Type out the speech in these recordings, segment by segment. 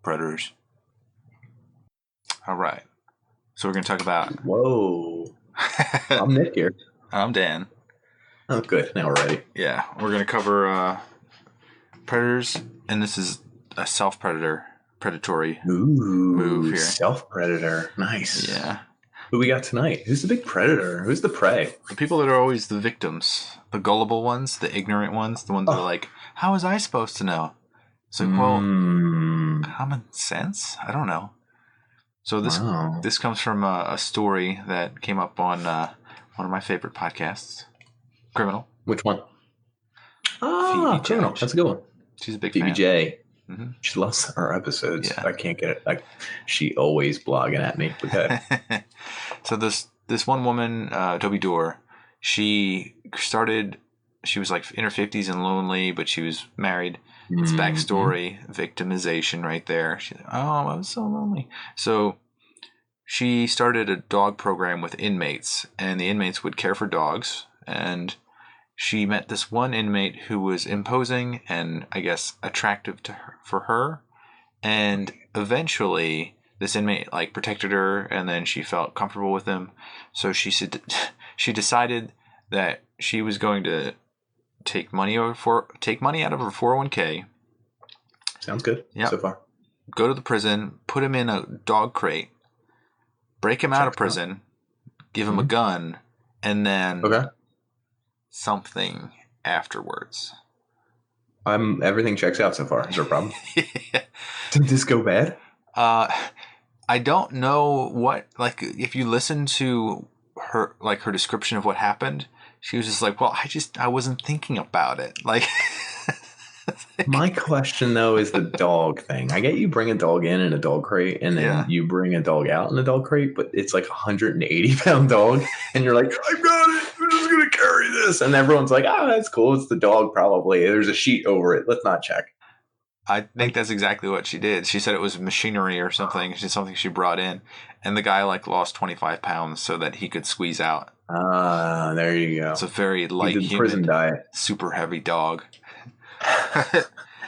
Predators. All right. So we're going to talk about... Whoa. I'm Nick here. I'm Dan. Oh, good. Now we're ready. Yeah. We're going to cover predators, and this is a predatory move here. Self-predator. Nice. Yeah. Who we got tonight? Who's the big predator? Who's the prey? The people that are always the victims. The gullible ones, the ignorant ones, the ones that are like, how was I supposed to know? It's like, well, common sense? I don't know. So this comes from a story that came up on one of my favorite podcasts, Criminal. Which one? Ah, Criminal. That's a good one. She's a big Phoebe fan. J. Mm-hmm. She loves our episodes. Yeah. I can't get it. She always blogging at me. Okay. So this one woman, Toby Dorr, she was like in her 50s and lonely, but she was married. It's backstory, victimization right there. She's like, oh, I was so lonely. So she started a dog program with inmates, and the inmates would care for dogs. And she met this one inmate who was imposing and, I guess, attractive for her. And eventually, this inmate protected her, and then she felt comfortable with him. So she decided that she was going to take money out of her 401k. Sounds good so far. Go to the prison, put him in a dog crate, break him out of prison, give him a gun, and then something afterwards. Everything checks out so far. Is there a problem? Yeah. Did this go bad? I don't know what, if you listen to her, her description of what happened, she was just like, well, I wasn't thinking about it. My question, though, is the dog thing. I get you bring a dog in a dog crate, and then you bring a dog out in a dog crate, but it's like a 180-pound dog, and you're like, I've got it. I'm just going to carry this. And everyone's like, that's cool. It's the dog, probably. There's a sheet over it. Let's not check. I think that's exactly what she did. She said it was machinery or something. It's something she brought in. And the guy lost 25 pounds so that he could squeeze out. There you go. It's a very light, humid, prison diet. Super heavy dog.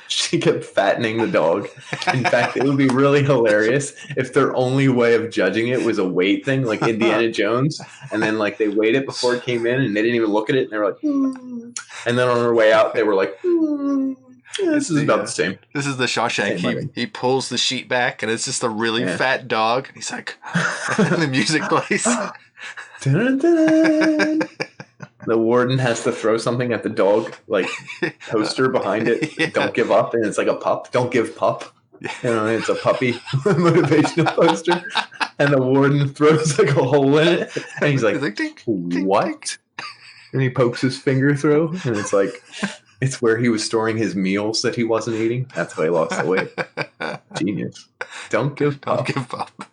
She kept fattening the dog. In fact, it would be really hilarious if their only way of judging it was a weight thing, like Indiana Jones. And then they weighed it before it came in, and they didn't even look at it. And they were like, And then on her way out, they were like, this is about the same. This is the Shawshank. He pulls the sheet back, and it's just a really fat dog. He's like, and the music plays. Dun, dun, dun. The warden has to throw something at the dog, poster behind it. Yeah. Don't give up, and it's like a pup. Don't give pup. It's a puppy motivational poster, and the warden throws a hole in it, and he's like, "What?" And he pokes his finger through, and it's where he was storing his meals that he wasn't eating. That's why he lost the weight. Genius. Don't give pup. Don't give up.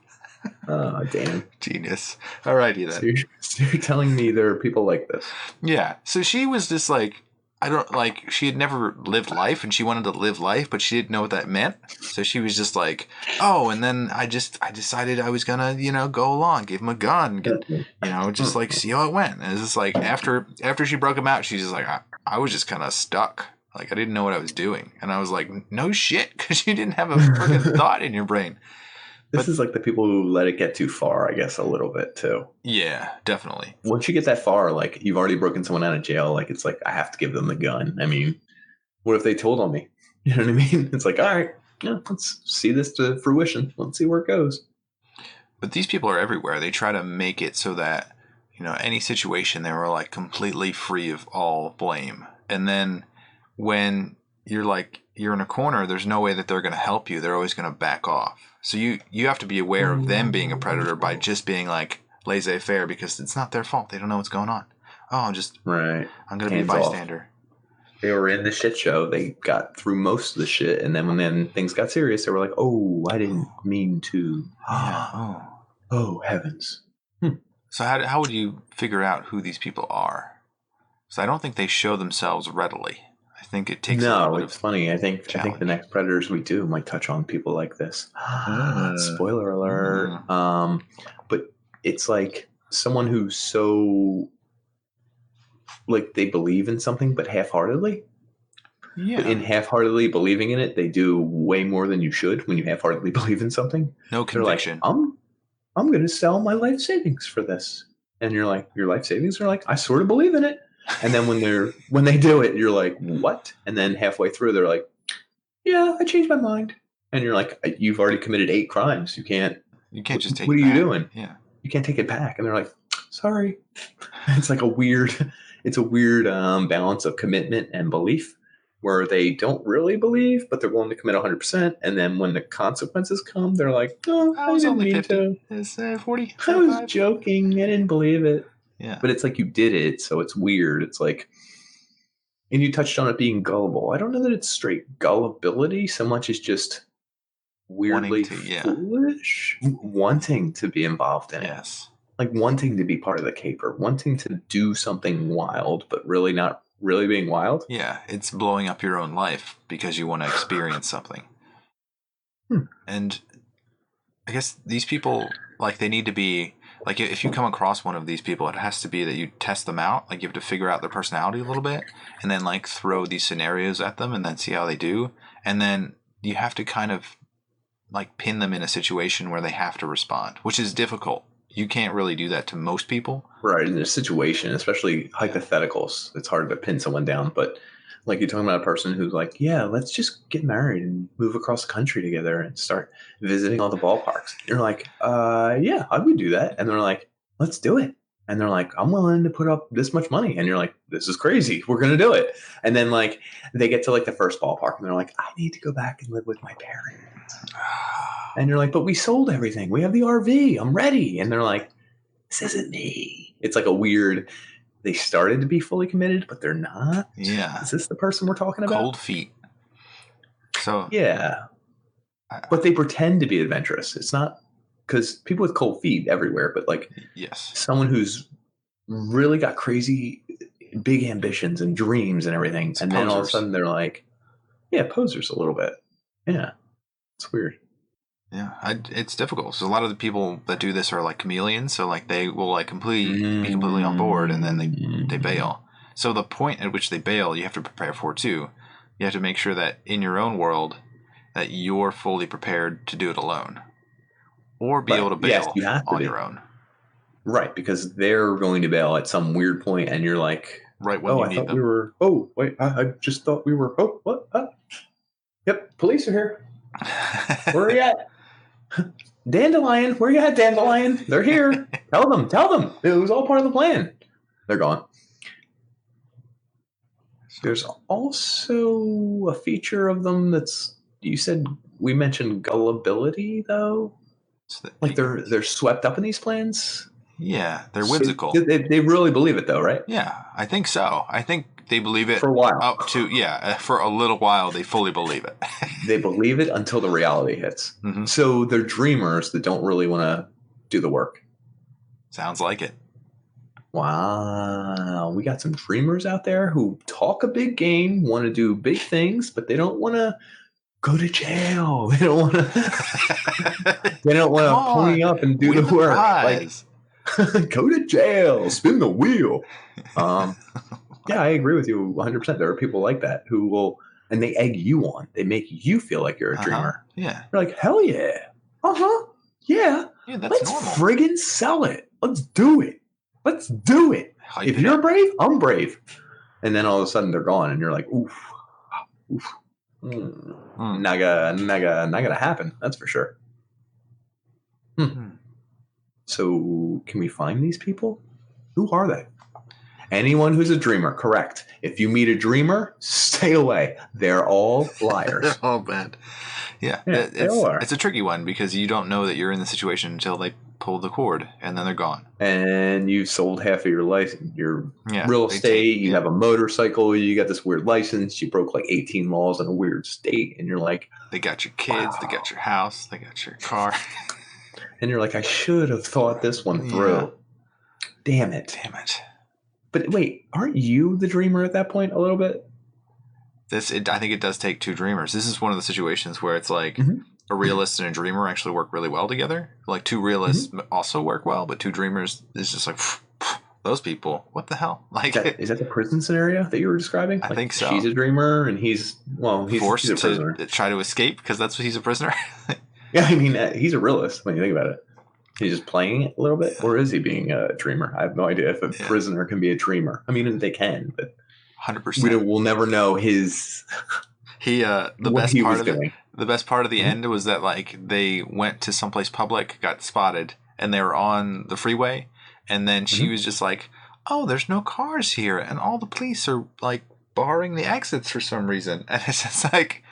Oh, damn. Genius. Alrighty then. So you're telling me there are people like this? Yeah. So she was just she had never lived life, and she wanted to live life, but she didn't know what that meant. So she was just like, and then I decided I was gonna, go along, give him a gun, see how it went. And it's just after she broke him out, she's just like, I was just kind of stuck. I didn't know what I was doing. And I was like, no shit, because you didn't have a freaking thought in your brain. This is the people who let it get too far, I guess, a little bit, too. Yeah, definitely. Once you get that far, you've already broken someone out of jail, it's I have to give them the gun. I mean, what if they told on me? You know what I mean? It's all right, let's see this to fruition. Let's see where it goes. But these people are everywhere. They try to make it so that, any situation, they were, completely free of all blame. And then when you're in a corner, there's no way that they're going to help you. They're always going to back off. So you have to be aware of them being a predator by just being laissez faire, because it's not their fault. They don't know what's going on. I'm going to be a bystander. They were in the shit show. They got through most of the shit. And then when things got serious, they were like, I didn't mean to. Yeah. Oh, heavens. So how would you figure out who these people are? So I don't think they show themselves readily. I think it takes. No, it's funny. I think the next Predators we do might touch on people like this. Spoiler alert. But it's someone who's so they believe in something, but half-heartedly. Yeah. But in half-heartedly believing in it, they do way more than you should when you half-heartedly believe in something. No conviction. They're like, I'm going to sell my life savings for this. And you're like, your life savings? Are like, I sort of believe in it. And then when they do it, you're like, what? And then halfway through, they're like, yeah, I changed my mind. And you're like, you've already committed 8 crimes. You can't just take it back. What are you doing? Yeah. You can't take it back. And they're like, sorry. It's like a weird balance of commitment and belief where they don't really believe, but they're willing to commit 100%. And then when the consequences come, they're like, oh, I was didn't only mean 50. to. It's 40. I was joking. I didn't believe it. Yeah. But it's like you did it, so it's weird. It's like, and you touched on it being gullible. I don't know that it's straight gullibility so much as just weirdly foolish, wanting to be involved in it. Yes. Like wanting to be part of the caper, wanting to do something wild, but really not really being wild. Yeah, it's blowing up your own life because you want to experience something. And I guess these people, like, they need to be, like, if you come across one of these people, it has to be that you test them out. Like, you have to figure out their personality a little bit and then, like, throw these scenarios at them and then see how they do. And then you have to kind of, like, pin them in a situation where they have to respond, which is difficult. You can't really do that to most people. Right, in a situation, especially hypotheticals, it's hard to pin someone down. But like you're talking about a person who's like, yeah, let's just get married and move across the country together and start visiting all the ballparks. You're like, yeah, I would do that. And they're like, let's do it. And they're like, I'm willing to put up this much money. And you're like, this is crazy. We're going to do it. And then like they get to like the first ballpark and they're like, I need to go back and live with my parents. And you're like, but we sold everything. We have the RV. I'm ready. And they're like, this isn't me. It's like a weird, they started to be fully committed, but they're not. Yeah. Is this the person we're talking about? Cold feet. So yeah. But they pretend to be adventurous. It's not, because people with cold feet everywhere, but like someone who's really got crazy big ambitions and dreams and everything. It's and posers. Then all of a sudden they're like, yeah, posers a little bit. Yeah. It's weird. Yeah, it's difficult. So a lot of the people that do this are like chameleons. So like they will like be completely on board and then they bail. So the point at which they bail, you have to prepare for too. You have to make sure that in your own world that you're fully prepared to do it alone. Or be able to bail on your own. Right, because they're going to bail at some weird point and you're like, right when you need them. We were, oh, wait, I just thought we were, oh, what? Yep, police are here. Where are you at? Dandelion, where you at, Dandelion? They're here. Tell them. It was all part of the plan. They're gone. There's also a feature of them that's, we mentioned gullibility, though. So like they're swept up in these plans. Yeah, they're whimsical. So they really believe it, though, right? Yeah, I think so. I think they believe it for a while. Up to for a little while, they fully believe it. They believe it until the reality hits. Mm-hmm. So they're dreamers that don't really want to do the work. Sounds like it. Wow, we got some dreamers out there who talk a big game, want to do big things, but they don't want to go to jail. They don't want to. They don't want to pony up and do the work. Like, go to jail, spin the wheel. Yeah, I agree with you 100%. There are people like that who will, and they egg you on. They make you feel like you're a dreamer. Yeah, you're like, hell yeah, yeah. That's Let's normal. Friggin' sell it. Let's do it. Let's do it. If you're brave, I'm brave. And then all of a sudden they're gone, and you're like, oof. Not gonna happen. That's for sure. So can we find these people? Who are they? Anyone who's a dreamer, correct. If you meet a dreamer, stay away. They're all liars. They're all bad. Yeah, it's a tricky one because you don't know that you're in the situation until they pull the cord and then they're gone. And you've sold half of your life, your real estate. You have a motorcycle. You got this weird license. You broke like 18 laws in a weird state, and you're like, they got your kids. They got your house. They got your car. And you're like, I should have thought this one through. Damn it. But wait, aren't you the dreamer at that point a little bit? I think it does take two dreamers. This is one of the situations where it's like a realist and a dreamer actually work really well together. Like two realists also work well, but two dreamers is just like those people, what the hell? Like, is that the prison scenario that you were describing? I think so. She's a dreamer, and he's forced a prisoner. to try to escape because that's what he's a prisoner. Yeah, I mean, he's a realist when you think about it. He's just playing it a little bit, or is he being a dreamer? I have no idea if a prisoner can be a dreamer. I mean, they can, but 100%. We'll never know his. The best part of the end was that like they went to someplace public, got spotted, and they were on the freeway, and then she was just like, "Oh, there's no cars here, and all the police are like barring the exits for some reason," and it's just like.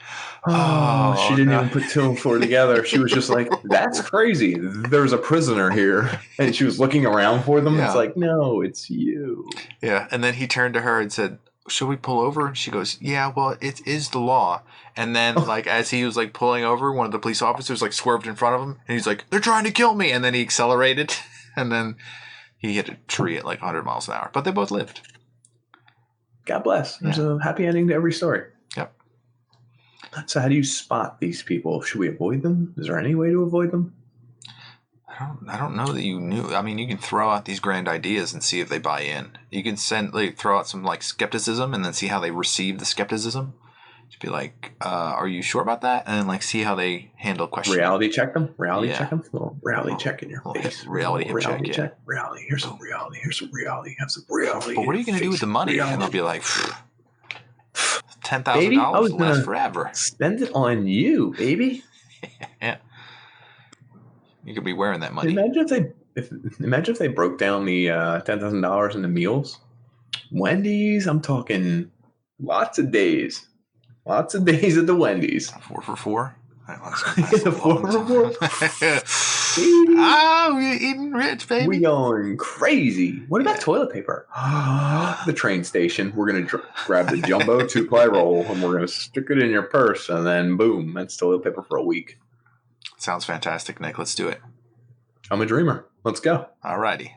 Oh, she didn't even put 2 and 4 together. She was just like, "That's crazy. There's a prisoner here," and she was looking around for them. Yeah. It's like, no, it's you. Yeah, and then he turned to her and said, "Should we pull over?" And she goes, "Yeah, well, it is the law." And then, like, as he was like pulling over, one of the police officers like swerved in front of him, and he's like, "They're trying to kill me!" And then he accelerated, and then he hit a tree at like 100 miles an hour. But they both lived. God bless. There's a happy ending to every story. Yep. So how do you spot these people? Should we avoid them? Is there any way to avoid them? I don't know that you knew. I mean, you can throw out these grand ideas and see if they buy in. You can throw out some like skepticism and then see how they receive the skepticism. Just be like, "Are you sure about that?" And like see how they handle questions. Reality check them. Check them. Little reality check in your face. Reality check. Reality. Here's some reality. Here's some reality. Have some reality. But what are you going to do with the money? Reality. And they'll be like, $10,000 will last forever. Spend it on you, baby. Yeah. You could be wearing that money. Imagine if they broke down the $10,000 into meals. Wendy's, I'm talking lots of days. Lots of days at the Wendy's. 4 for $4? 4 for $4. Oh, we're eating rich, baby. We going crazy. What about toilet paper? The train station. We're going to grab the jumbo 2-ply roll, and we're going to stick it in your purse, and then boom, that's toilet paper for a week. Sounds fantastic, Nick. Let's do it. I'm a dreamer. Let's go. Alrighty.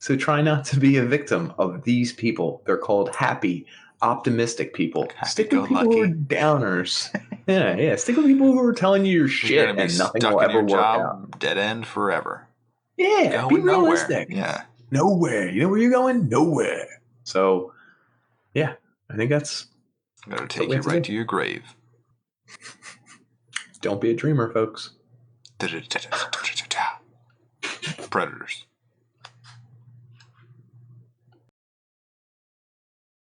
So try not to be a victim of these people. They're called happy, optimistic people. Stick with people who are downers. Yeah. Stick with people who are telling you your shit and nothing will ever work out. Dead end forever. Yeah, be realistic. Yeah. Nowhere. You know where you're going? Nowhere. So, yeah, I think that's... That'll take you right to your grave. Don't be a dreamer, folks. Predators.